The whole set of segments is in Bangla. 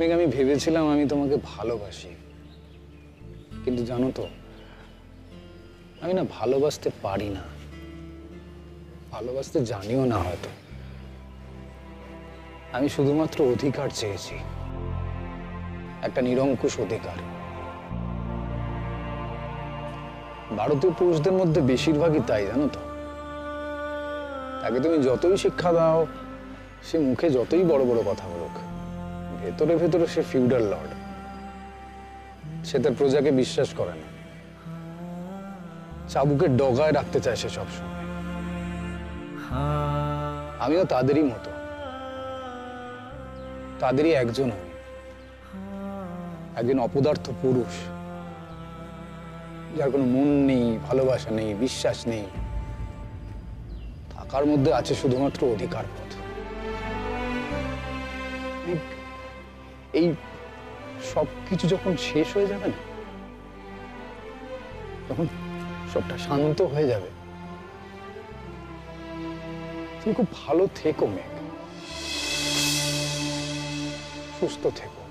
মেঘ, আমি ভেবেছিলাম আমি তোমাকে ভালোবাসি, কিন্তু জানো তো আমি না ভালোবাসতে পারি না, ভালোবাসতে জানিও না হয়তো। আমি শুধুমাত্র অধিকার চেয়েছি, একটা নিরঙ্কুশ অধিকার। ভারতীয় পুরুষদের মধ্যে বেশিরভাগই তাই, জানো তো। তাকে তুমি যতই শিক্ষা দাও, সে মুখে যতই বড় বড় কথা বলুক, ভেতরে ভেতরে সে ফিউডাল লর্ড। সে তার প্রজাকে বিশ্বাস করে না, চাবুকের ডগায় রাখতে চায় সে সবসময়। আমিও তাদেরই মতো, তাদেরই একজন। আমি একজন অপদার্থ পুরুষ, যার কোনো মন নেই, ভালোবাসা নেই, বিশ্বাস নেই। থাকার মধ্যে আছে শুধুমাত্র অধিকার বোধ। এই সবকিছু যখন শেষ হয়ে যাবে না, তখন সবটা শান্ত হয়ে যাবে। তুমি খুব ভালো থেকো মেঘ, সুস্থ থেকো,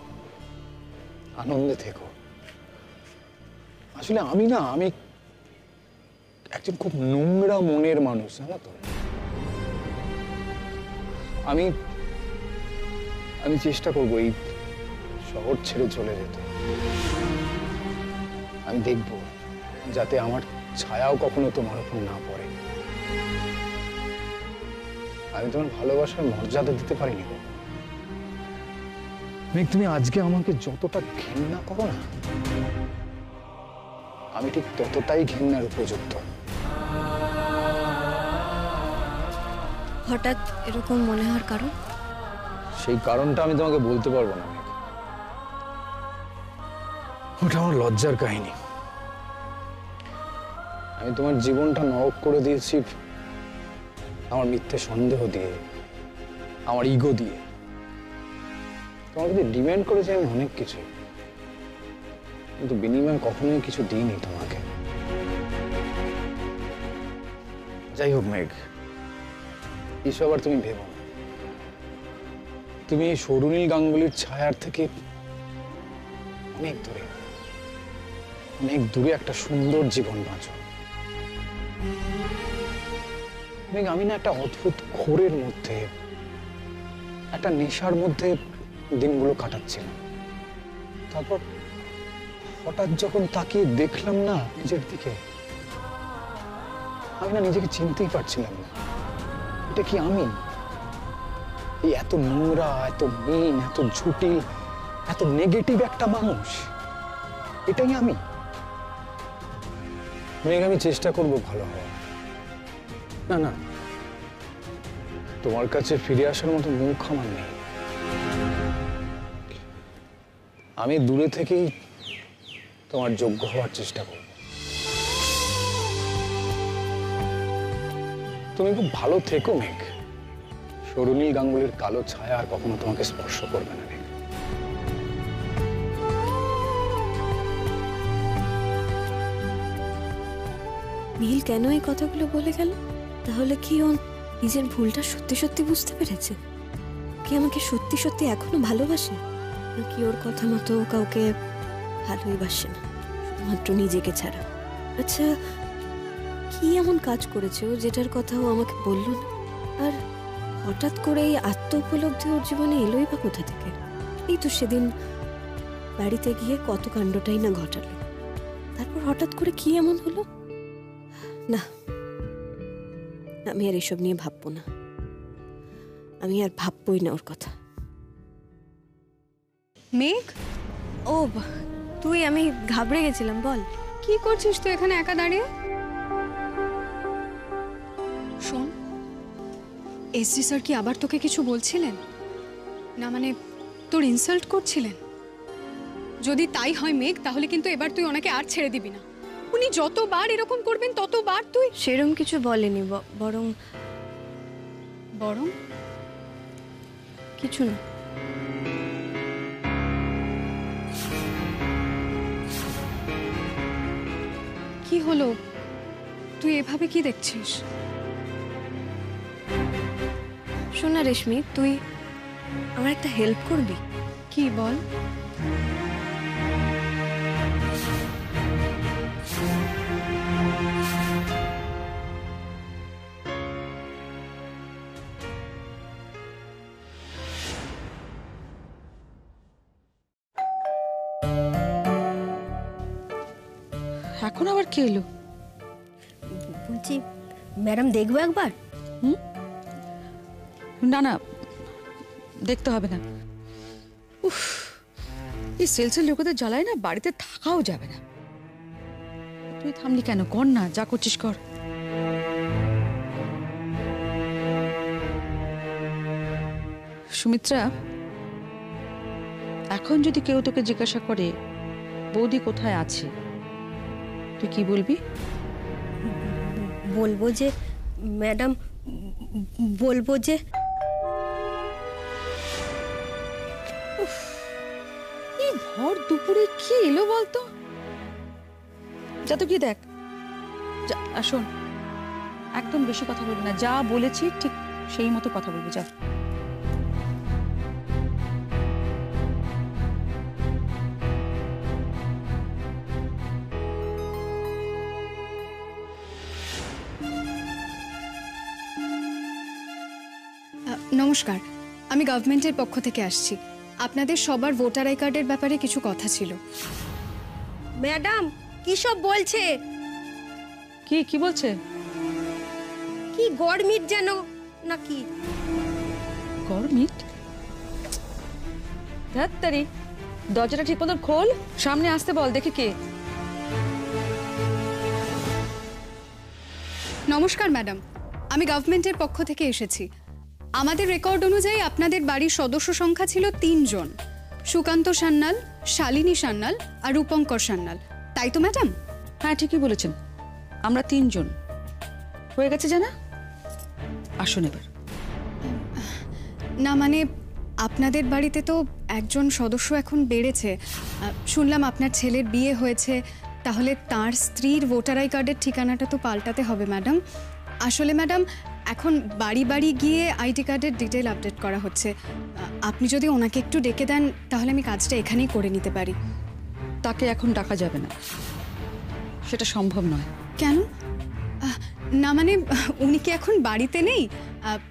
আনন্দে থেকো। আসলে আমি একজন খুব নোংরা মনের মানুষ, জানো তো। আমি চেষ্টা করবো এই শহর ছেড়ে চলে যেতে। আমি দেখব যাতে আমার ছায়াও কখনো তোমার উপর না পড়ে। আমি তোমার ভালোবাসার মর্যাদা দিতে পারিনি। মেঘ, তুমি আজকে আমাকে যতটা ঘৃণা করো না, আমি ঠিক ততটাই ঘৃণার উপযুক্ত। হঠাৎ এরকম মনে হওয়ার কারণ? সেই কারণটা আমি তোমাকে বলতে পারবো না মেঘ। ওটা আমার লজ্জার কাহিনী। আমি তোমার জীবনটা নরক করে দিয়েছি আমার মিথ্যে সন্দেহ দিয়ে, আমার ইগো দিয়ে। তোমার কাছে ডিমান্ড করেছি আমি অনেক কিছু, কিন্তু বিনিময়ে কখনোই কিছু দিইনি তোমাকে। যাই হোক মেঘ, এসব আর তুমি ভেবো না। তুমি এই সরুনীল গাঙ্গুলির ছায়ার থেকে অনেক দূরে একটা সুন্দর জীবন বাঁচো। মেঘ, আমি না একটা অদ্ভুত ঘোরের মধ্যে, একটা নেশার মধ্যে দিনগুলো কাটাচ্ছিলাম। তারপর হঠাৎ যখন তাকিয়ে দেখলাম না নিজের দিকে, আমি না নিজেকে চিনতেই পারছিলাম না। এটা কি আমি? এই এত নোংরা, এত মিন, এত ঝুটিল, এত নেগেটিভ একটা মানুষ, এটাই আমি? মেঘ, আমি চেষ্টা করবো ভালো হওয়ার। না, তোমার কাছে ফিরে আসার মতো মুখ আমার নেই। আমি দূরে থেকেই তোমার যোগ্য হওয়ার চেষ্টা করব। তুমি খুব ভালো থেকো মেঘ। সরুনীল গাঙ্গুলির কালো ছায়া আর কখনো তোমাকে স্পর্শ করবে না মেঘ। নীল কেন এই কথাগুলো বলে গেল? তাহলে কি ও নিজের ভুলটা সত্যি সত্যি বুঝতে পেরেছে? কি আমাকে সত্যি সত্যি এখনো ভালোবাসে, নাকি ওর কথা মতো কাউকে ভালোই বাসে না, শুধুমাত্র নিজেকে ছাড়া? আচ্ছা, কি এমন কাজ করেছে ও যেটার কথা ও আমাকে বলল না? আর হঠাৎ করে এই আত্ম উপলব্ধি ওর জীবনে এলোই বা কোথা থেকে? এই তো সেদিন বাড়িতে গিয়ে কত কাণ্ডটাই না ঘটালো, তারপর হঠাৎ করে কি এমন হলো? না, আমি আর এসব নিয়ে ভাববো না। আমি আর ভাববই না ওর কথা। মেঘ, ও তুই? আমি ঘাবড়ে গেছিলাম। বল, কি করছিস তুই এখানে একা দাঁড়িয়ে? শোন, এসডি স্যার কি আবার তোকে কিছু বলছিলেন? না মানে তোর ইনসাল্ট করছিলেন? যদি তাই হয় মেঘ, তাহলে কিন্তু এবার তুই ওনাকে আর ছেড়ে দিবি না। উনি যতবার এরকম করবেন ততবার তুই... সেরকম কিছু বলেনি, বরং বরং কিছু না। কি হলো? তুই এভাবে কি দেখছিস? শোন না রেশমি, তুই আমার একটা হেল্প করবি? কি বল? এখন আবার কে এলো? বলছি ম্যাডাম দেখবো একবার। না না, দেখতে হবে না। উফ, এই সেলসের লোকেদের জ্বালায় না বাড়িতে থাকাও যাবে না। তুই থামলি কেন? কর না, যা করছিস কর। সুমিত্রা, এখন যদি কেউ তোকে জিজ্ঞাসা করে বৌদি কোথায় আছে, তুই কি বলবি? বলবো যে ম্যাডাম, বলবো যে এই ভর দুপুরে কি এলো বলতো? যা তো গিয়ে দেখ। শোন, একদম বেশি কথা বলবি না, যা বলেছি ঠিক সেই মতো কথা বলবি, যা। নমস্কার, আমি গভর্নমেন্টের পক্ষ থেকে আসছি। আপনাদের সবার ভোটার আই কার্ডের ব্যাপারে কিছু কথা ছিল। ম্যাডাম কি সব বলছে? কি কি বলছে? কি গড়মিট যেন নাকি? গরমিট? ধ্যাত্তারি, দরজাটা ঠিক মতো খোল, সামনে আসতে বল, দেখি কে। নমস্কার ম্যাডাম, আমি গভর্নমেন্টের পক্ষ থেকে এসেছি। আমাদের রেকর্ড অনুযায়ী আপনাদের বাড়ির সদস্য সংখ্যা ছিল 3 জন, সুকান্ত সান্যাল, শালিনী সান্যাল আর রূপঙ্কর সান্যাল, তাই তো ম্যাডাম? হ্যাঁ, ঠিকই বলেছেন, আমরা 3 জন। হয়ে গেছে জানা? আসুন এবার। না মানে আপনাদের বাড়িতে তো একজন সদস্য এখন বেড়েছে। শুনলাম আপনার ছেলের বিয়ে হয়েছে, তাহলে তার স্ত্রীর ভোটার আই কার্ডের ঠিকানাটা তো পাল্টাতে হবে ম্যাডাম। আসলে ম্যাডাম, এখন বাড়ি বাড়ি গিয়ে আইডি কার্ডের ডিটেল আপডেট করা হচ্ছে। আপনি যদি ওনাকে একটু ডেকে দেন তাহলে আমি কাজটা এখানেই করে নিতে পারি। তাকে এখন ডাকা যাবে না, সেটা সম্ভব নয়। কেন? না মানে উনি কি এখন বাড়িতে নেই?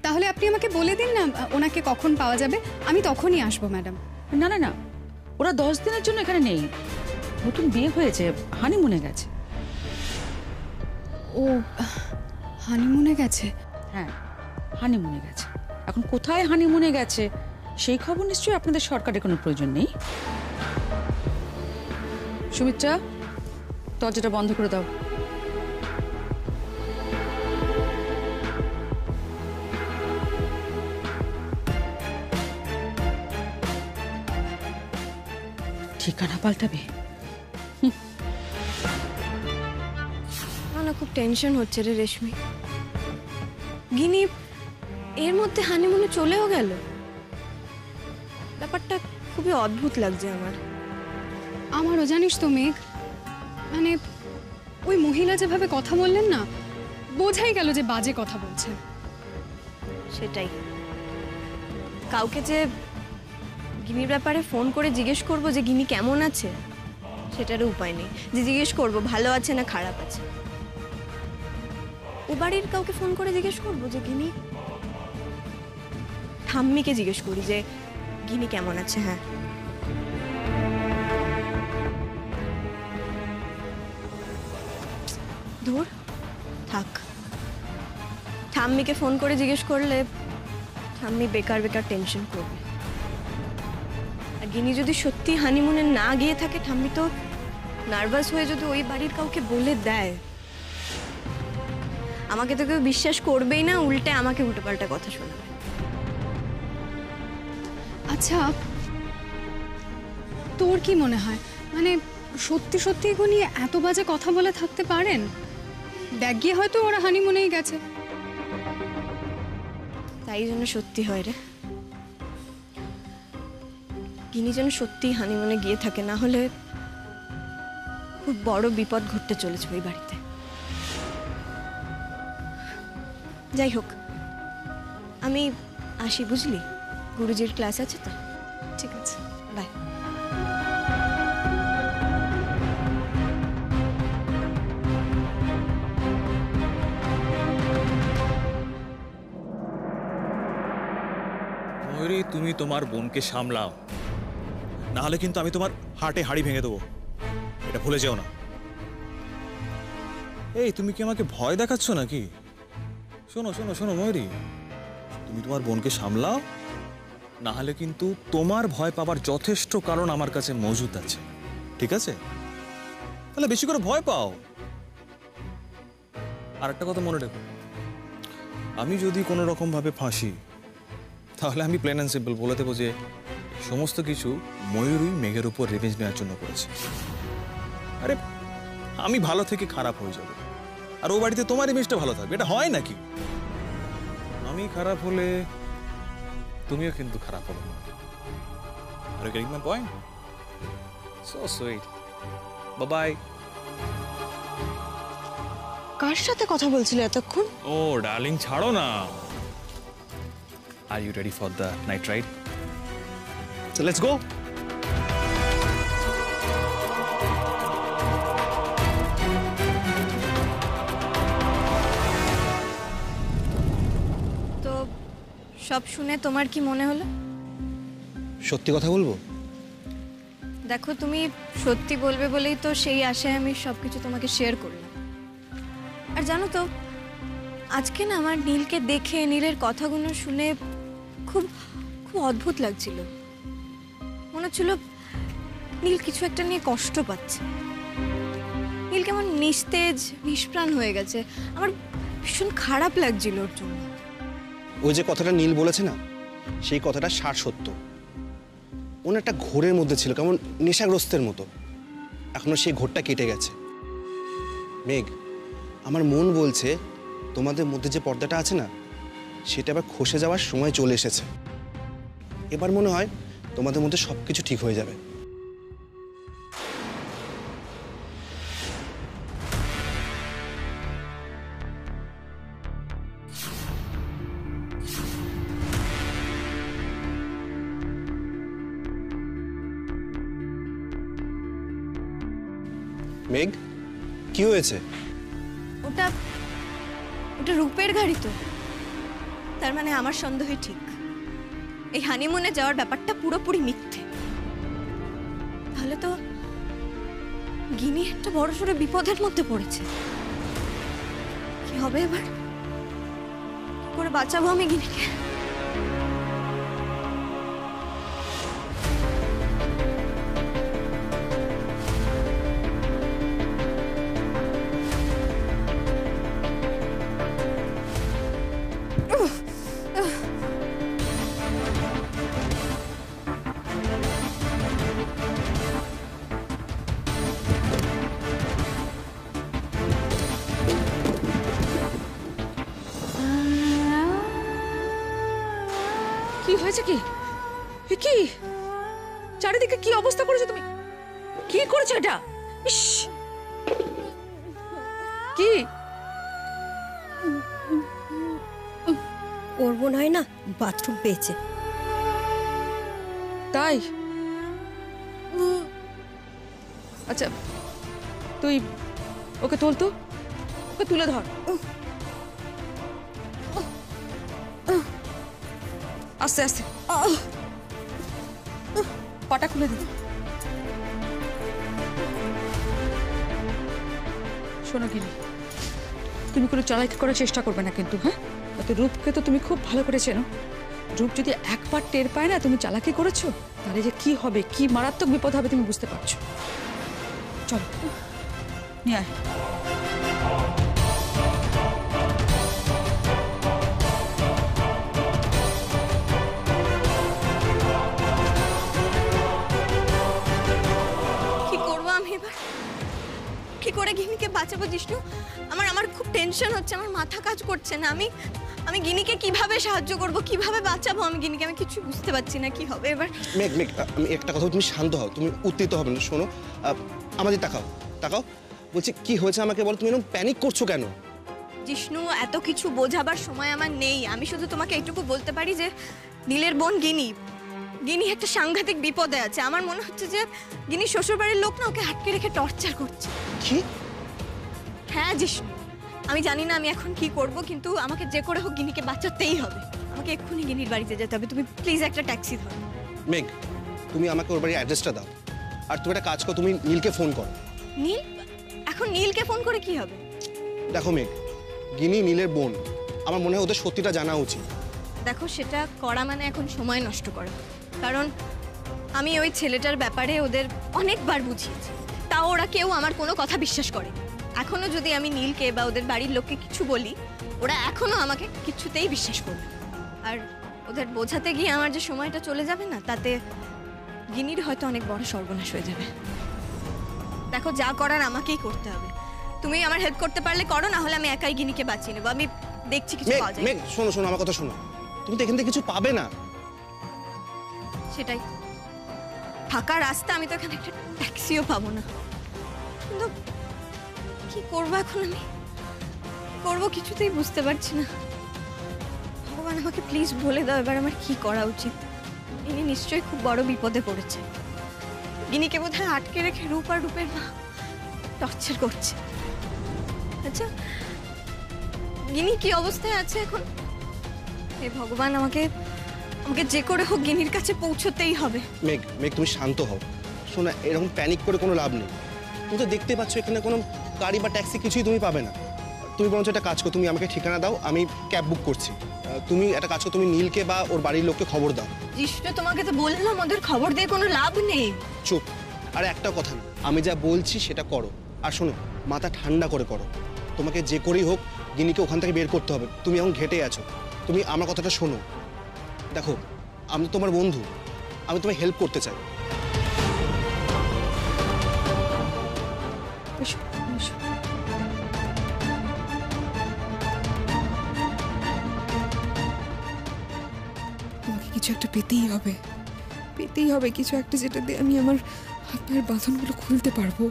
তাহলে আপনি আমাকে বলে দিন না ওনাকে কখন পাওয়া যাবে, আমি তখনই আসবো ম্যাডাম। না না না, ওরা 10 দিনের জন্য এখানে নেই, নতুন বিয়ে হয়েছে, হানিমুনে গেছে। ও হানিমুনে গেছে? হ্যাঁ, হানিমুনে গেছে। এখন কোথায় হানিমুনে গেছে সেই খবর নিশ্চয়ই আপনাদের সরকারের কোনো প্রয়োজন নেই। সুমিত্রা, দরজাটা বন্ধ করে দাও। ঠিকানা পাল্টাবে? না, খুব টেনশন হচ্ছে রে রেশমি। গিনি এর মধ্যে হানিমুনে চলেও গেল, ব্যাপারটা খুবই অদ্ভুত লাগছে আমার। আমারও জানিস তো মেঘ, মানে ওই মহিলা যেভাবে কথা বললেন না, বোঝাই গেল যে বাজে কথা বলছেন। সেটাই, কাউকে যে গিনির ব্যাপারে ফোন করে জিজ্ঞেস করব যে গিনি কেমন আছে, সেটারও উপায় নেই। যে জিজ্ঞেস করব ভালো আছে না খারাপ আছে, ও বাড়ির কাউকে ফোন করে জিজ্ঞেস করব যে গিনি, ঠাম্মিকে জিজ্ঞেস করি যে গিনি কেমন আছে। হ্যাঁ, ধুর থাক, ঠাম্মিকে ফোন করে জিজ্ঞেস করলে ঠাম্মি বেকার বেকার টেনশন করবে। আর গিনি যদি সত্যি হানিমুনে না গিয়ে থাকে, ঠাম্মি তো নার্ভাস হয়ে যদি ওই বাড়ির কাউকে বলে দেয়, আমাকে তো কেউ বিশ্বাস করবেই না, উল্টে আমাকে উল্টোপাল্টা কথা শোনাবে। আচ্ছা, তোর কি মনে হয়, মানে সত্যি সত্যি গুনি এত বাজে কথা বলে থাকতে পারেন? দেখ গিয়ে হয়তো ওরা হানিমুনেই গেছে। তাই জন্য সত্যি হয় রে, গিনি যেন সত্যি হানিমুনে গিয়ে থাকে, না হলে খুব বড় বিপদ ঘটতে চলেছে ওই বাড়িতে। যাই হোক, আমি আসি বুঝলি, গুরুজির ক্লাস আছে তো। ঠিক আছে। তুমি তোমার বোনকে সামলাও, না হলে কিন্তু আমি তোমার হাটে হাড়ি ভেঙে দেবো, এটা ভুলে যেও না। এই তুমি কি আমাকে ভয় দেখাচ্ছ নাকি? শোনো শোনো শোনো ময়ূরী, তুমি তোমার বোনকে সামলাও, না হলে কিন্তু তোমার ভয় পাবার যথেষ্ট কারণ আমার কাছে মজুদ আছে, ঠিক আছে? তাহলে বেশি করে ভয় পাও। আর একটা কথা মনে রেখো, আমি যদি কোনো রকম ভাবে ফাঁসি, তাহলে আমি প্লেন অ্যান্ড সিম্পল বলে দেবো যে সমস্ত কিছু ময়ূরী মেঘের উপর রিভেঞ্জ নেওয়ার জন্য করেছে। আরে আমি ভালো থেকে খারাপ হয়ে যাবে, আর ও বাড়িতে তোমার ইমেজটা ভালো থাকবে, এটা হয় নাকি? আমি খারাপ হলে তুমিও কিন্তু খারাপ হবে না। Are you getting my point? So sweet. Bye bye. কার সাথে কথা বলছিলে এতক্ষণ? ও ডার্লিং, ছাড়ো না। Are you ready for the night ride? So let's go. তো সব শুনে তোমার কি মনে হলো? সত্যি কথা বলবো? দেখো, তুমি সত্যি বলবে বলেই তো সেই আশায় আমি সবকিছু তোমাকে শেয়ার করলাম। আর জানো তো, আজকে না আমার নীলকে দেখে, নীলের কথাগুলো শুনে খুব খুব অদ্ভুত লাগছিল। মনে হচ্ছিল নীল কিছু একটা নিয়ে কষ্ট পাচ্ছে। নীল কেমন নিস্তেজ, নিষ্প্রাণ হয়ে গেছে। আমার ভীষণ খারাপ লাগছিল ওর জন্য। ওই যে কথাটা নীল বলেছে না, সেই কথাটা সত্য। ওর একটা ঘোরের মধ্যে ছিল, কেমন নেশাগ্রস্তের মতো। এখনো সেই ঘোরটা কেটে গেছে। মেঘ, আমার মন বলছে তোমাদের মধ্যে যে পর্দাটা আছে না, সেটা আবার খসে যাওয়ার সময় চলে এসেছে। এবার মনে হয় তোমাদের মধ্যে সবকিছু ঠিক হয়ে যাবে। মেঘ, কি হয়েছে? ওটা ওটা রূপের গাড়ি তো। তার মানে আমার সন্দেহ ঠিক, এই হানিমুনে যাওয়ার ব্যাপারটা পুরোপুরি মিথ্যে। তাহলে তো গিনি একটা বড়সড় বিপদের মধ্যে পড়েছে। কি হবে এবার? কি করে বাঁচাবো আমি গিনিকে? কি হয়েছে? কি কি চারিদিকে কি অবস্থা করেছো তুমি? কি করেছো এটা? ইস, কি? ওর মনে হয় না বাথরুম পেয়েছে। তাই? আচ্ছা, তুই ওকে তোল তো, ওকে তুলে ধর। আস্তে আস্তে পাটা খুলে দিই। শোনো গিনি, তুমি কোনো চালাকি করার চেষ্টা করবে না কিন্তু, হ্যাঁ? তো রূপকে তো তুমি খুব ভালো করে চেনো। রূপ যদি একবার টের পায় না তুমি চালাকি করেছো, তাহলে যে কি হবে, কি মারাত্মক বিপদ হবে তুমি বুঝতে পারছো। চলো নিয়ে আয়। কি করে গিনিকে বাঁচাবো জিষ্ণু? আমার খুব টেনশন হচ্ছে, আমার মাথা কাজ করছে না। আমি গিনিকে কিভাবে সাহায্য করব, কিভাবে বাঁচাবো আমি গিনিকে? আমি কিছু বুঝতে পারছি না কি হবে এবার। মেঘ মেঘ, আমি একটা কথা, তুমি শান্ত হও, তুমি উত্তেজিত হবে না। শোনো, আমাদের তাকাও তাকাও, বলছি কি হয়েছে আমাকে বলো। তুমি এরকম প্যানিক করছো কেন? জিষ্ণু, এত কিছু বোঝাবার সময় আমার নেই। আমি শুধু তোমাকে এইটুকু বলতে পারি যে নীলের বোন গিনি একটা সাংঘাতিক বিপদে আছে। আমার মনে হচ্ছে যে গিনি শ্বশুরবাড়ির লোক না ওকে আটকে রেখে টর্চার করছে। কি? হ্যাঁ জিষ্ণু, আমি জানি না আমি এখন কি করব, কিন্তু আমাকে যে করে হোক গিনিকে বাঁচাতেই হবে। আমাকে এক্ষুনি গিনির বাড়িতে যেতে হবে, তুমি প্লিজ একটা ট্যাক্সি ধরো। মেঘ, তুমি আমাকে ওর বাড়ির অ্যাড্রেসটা দাও, আর তুমি একটা কাজ করো, তুমি নীলকে ফোন করো। নীল? এখন নীলকে ফোন করে কি হবে? দেখো মেঘ, গিনি নীলের বোন, আমার মনে হয় ওদের সত্যিটা জানা উচিত। দেখো, সেটা করা মানে এখন সময় নষ্ট করা, কারণ আমি ওই ছেলেটার ব্যাপারে ওদের অনেকবার বুঝিয়েছি, তাও ওরা কেউ আমার কোনো কথা বিশ্বাস করে। এখনো যদি আমি নীলকে বা ওদের বাড়ির লোককে কিছু বলি, ওরা এখনো আমাকে কিছুতেই বিশ্বাস করবে না। আর ওদের বোঝাতে গিয়ে আমার যে সময়টা চলে যাবে না, তাতে গিনির হয়তো অনেক বড় সর্বনাশ হয়ে যাবে। দেখো, যা করার আমাকেই করতে হবে। তুমি আমার হেল্প করতে পারলে করো, না হলে আমি একাই গিনিকে বাঁচিয়ে নেবো। আমি দেখছি কিছু মেঘ, পাওয়া যায়। মেঘ শোনো শোনো, আমার কথা শোনো, তুমি তো এখান থেকে কিছু পাবে না। সেটাই, ফাঁকা রাস্তা, আমি তো এখানে একটা ট্যাক্সিও পাবো না। কিন্তু কি করবো এখন আমি? করবো কিছুতেই বুঝতে পারছি না। ভগবান, আমাকে প্লিজ বলে দাও এবার আমার কি করা উচিত। ইনি নিশ্চয়ই খুব বড় বিপদে পড়েছে। ইনিকে বোধহয় আটকে রেখে রূপ আর রূপের মা টর্চার করছে। আচ্ছা, গিনি কি অবস্থায় আছে এখন? হে ভগবান, আমাকে আমাকে যে করে হোক গিনির কাছে পৌঁছতেই হবে। মেঘ, মেঘ তুমি শান্ত হও। শোনো, এরকম প্যানিক করে কোনো লাভ নেই। তুমি তো দেখতে পাচ্ছ এখানে কোনো গাড়ি বা ট্যাক্সি কিছুই তুমি পাবে না। তুমি বরঞ্চ একটা কাজ করো, তুমি আমাকে ঠিকানা দাও, আমি ক্যাব বুক করছি। তুমি একটা কাজ করো, তুমি নীলকে বা ওর বাড়ির লোককে খবর দাও। জিষ্ণু, তোমাকে তো বললাম ওদের খবর দিয়ে কোনো লাভ নেই। চুপ। আর একটা কথা না, আমি যা বলছি সেটা করো। আর শোনো, মাথা ঠান্ডা করে করো। তোমাকে যে করেই হোক গিনিকে ওখান থেকে বের করতে হবে। তুমি এখন ঘেটে আছো, তুমি আমার কথাটা শোনো। দেখো, আমি তো তোমার বন্ধু, আমি তোমায় হেল্প করতে চাই। এসো, এসো। আমাকে কিছু একটা পেতেই হবে, পেতেই হবে কিছু একটা, যেটা দিয়ে আমি আমার হাত পায়ের বাঁধনগুলো খুলতে পারবো।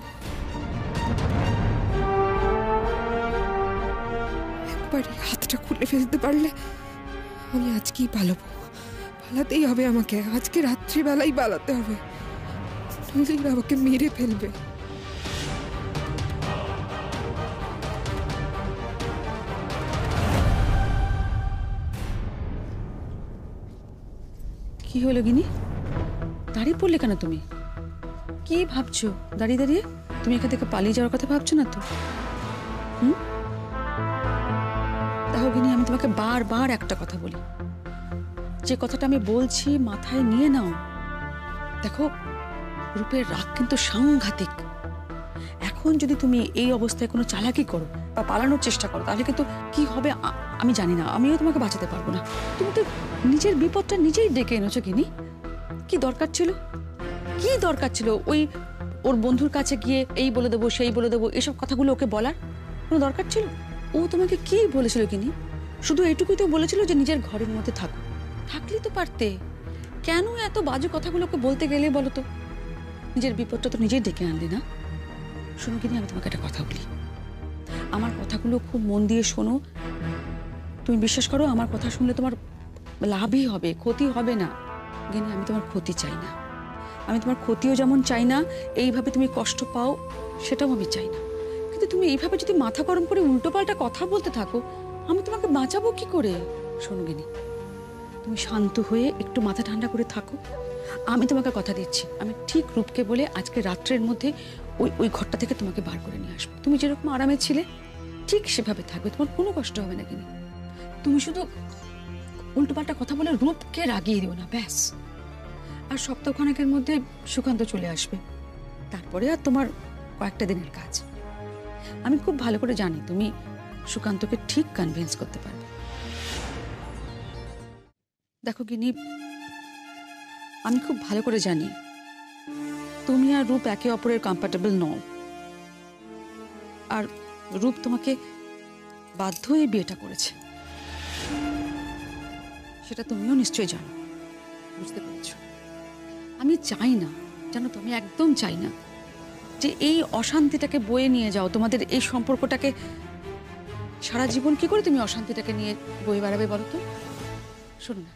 একবারই হাতটা খুলে ফেলতে পারলে আমি আজকেই পালাবো। পালাতেই হবে আমাকে, আজকে রাত্রিবেলাই পালাতে হবে, নইলে আমাকে মেরে ফেলবে। কি হলো গিনি? দাঁড়িয়ে পড়লে কেন তুমি? কি ভাবছো দাঁড়িয়ে দাঁড়িয়ে? তুমি এখান থেকে পালিয়ে যাওয়ার কথা ভাবছো না তো? দেখো গিনি, আমি তোমাকে বারবার একটা কথা বলি, যে কথাটা আমি বলছি মাথায় নিয়ে নাও। দেখো, রূপের রাগ কিন্তু সাংঘাতিক। এখন যদি তুমি এই অবস্থায় কোনো চালাকি করো বা পালানোর চেষ্টা করো, তাহলে কিন্তু কি হবে আমি জানি না। আমিও তোমাকে বাঁচাতে পারবো না। তুমি তো নিজের বিপদটা নিজেই ডেকে এনেছো গিনি। কি দরকার ছিল? কি দরকার ছিল ওই ওর বন্ধুর কাছে গিয়ে এই বলে দেবো সেই বলে দেবো এসব কথাগুলো ওকে বলার কোনো দরকার ছিল? ও তোমাকে কি বলেছিল গিনি? শুধু এইটুকুই তো বলেছিল যে নিজের ঘরের মধ্যে থাকো। থাকলেই তো পারতে। কেন এত বাজে কথাগুলোকে বলতে গেলে বলো তো? নিজের বিপদটা তো নিজেই ডেকে আনলি না। শোনো গিনি, আমি তোমাকে একটা কথা বলি, আমার কথাগুলো খুব মন দিয়ে শোনো। তুমি বিশ্বাস করো, আমার কথা শুনলে তোমার লাভই হবে, ক্ষতি হবে না। গিনি, আমি তোমার ক্ষতি চাই না। আমি তোমার ক্ষতিও যেমন চাই না, এইভাবে তুমি কষ্ট পাও সেটাও আমি চাই না। কিন্তু তুমি এইভাবে যদি মাথা গরম করে উল্টোপাল্টা কথা বলতে থাকো, আমি তোমাকে বাঁচাবো কি করে? শোনো গিনি, তুমি শান্ত হয়ে একটু মাথা ঠান্ডা করে থাকো। আমি তোমাকে কথা দিচ্ছি, আমি ঠিক রূপকে বলে আজকে রাত্রের মধ্যে ওই ঘরটা থেকে তোমাকে বার করে নিয়ে আসবো। তুমি যেরকম আরামে ছিলে ঠিক সেভাবে থাকবে, তোমার কোনো কষ্ট হবে না গিনি। তুমি শুধু উল্টোপাল্টা কথা বলে রূপকে রাগিয়ে দিও না, ব্যাস। আর সপ্তাহখানেকের মধ্যে সুকান্ত চলে আসবে, তারপরে আর তোমার কয়েকটা দিনের কাজ। আমি খুব ভালো করে জানি তুমি সুকান্তকে ঠিক কনভিন্স করতে পারবে। দেখো গিনি, আমি খুব ভালো করে জানি তুমি আর রূপ একে অপরের কম্পার্টেবল নও। আর রূপ তোমাকে বাধ্য হয়ে বিয়েটা করেছে, সেটা তুমিও নিশ্চয়ই জানো, বুঝতে পেরেছ? আমি চাই না, জানো তো, আমি একদম চাই না যে এই অশান্তিটাকে বয়ে নিয়ে যাও, তোমাদের এই সম্পর্কটাকে সারা জীবন কি করে তুমি অশান্তিটাকে নিয়ে বয়ে বেড়াবে বলো তো? শোনো না,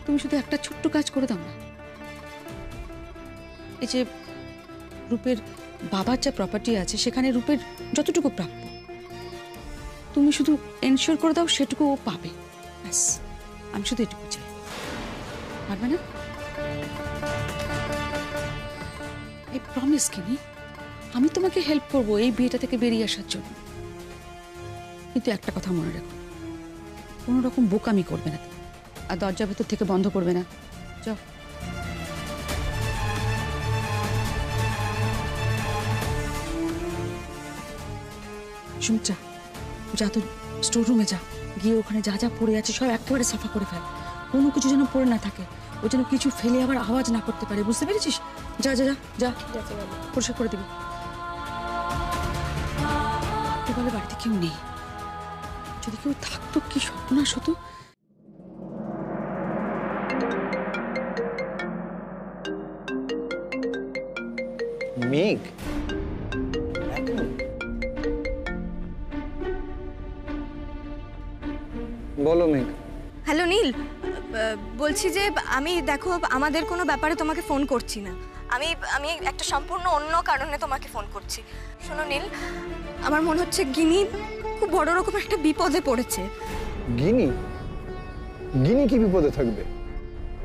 তুমি শুধু একটা ছোট্ট কাজ করে দাও না। এই যে রূপের বাবার যা প্রপার্টি আছে, সেখানে রূপের যতটুকু প্রাপ্য তুমি শুধু এনশিওর করে দাও সেটুকু ও পাবে, ব্যাস আমি শুধু এটুকু চাই। পারবে না? এই প্রমিস কিনি আমি তোমাকে হেল্প করবো এই বিয়েটা থেকে বেরিয়ে আসার জন্য, কিন্তু একটা কথা মনে রাখো, কোনো রকম বোকামি করবে না আর দরজা ভেতর থেকে বন্ধ করবে না। যাও। সুমিত্রা যা, তো স্টোর রুমে যা, গিয়ে ওখানে যা যা পড়ে আছে সব একেবারে সাফা করে ফেল, কোনো কিছু যেন পড়ে না থাকে, ও যেন কিছু ফেলে আবার আওয়াজ না করতে পারে, বুঝতে পেরেছিস? যা যা যা যা, পরিষ্কার করে দিবি। বলে বাড়িতে কেউ নেই, যদি কেউ থাকতো কি সর্বনাশ হতো। মেঘ বলো মেঘ। হ্যালো নীল, বলছি যে আমি দেখো আমাদের কোনো ব্যাপারে তোমাকে ফোন করছি না, আমি আমি একটা সম্পূর্ণ অন্য কারণে তোমাকে ফোন করছি। শোনো নীল, আমার মনে হচ্ছে গিনি খুব বড় রকম একটা বিপদে পড়েছে। গিনি? গিনি কি বিপদে থাকবে?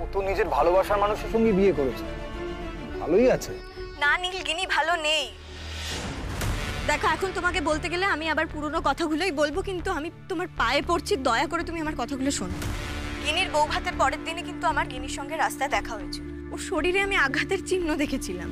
ও তো নিজের ভালোবাসার মানুষের সঙ্গে বিয়ে করেছে, ভালোই আছে। না নীল, গিনি ভালো নেই। দেখো এখন তোমাকে বলতে গেলে আমি আবার পুরনো কথাগুলোই বলবো, কিন্তু আমি তোমার পায়ে পড়ছি, দয়া করে তুমি আমার কথাগুলো শোনো। গিনির বউ ভাতের পরের দিনে কিন্তু আমার গিনির সঙ্গে রাস্তায় দেখা হয়েছে, ওর শরীরে আমি আঘাতের চিহ্ন দেখেছিলাম।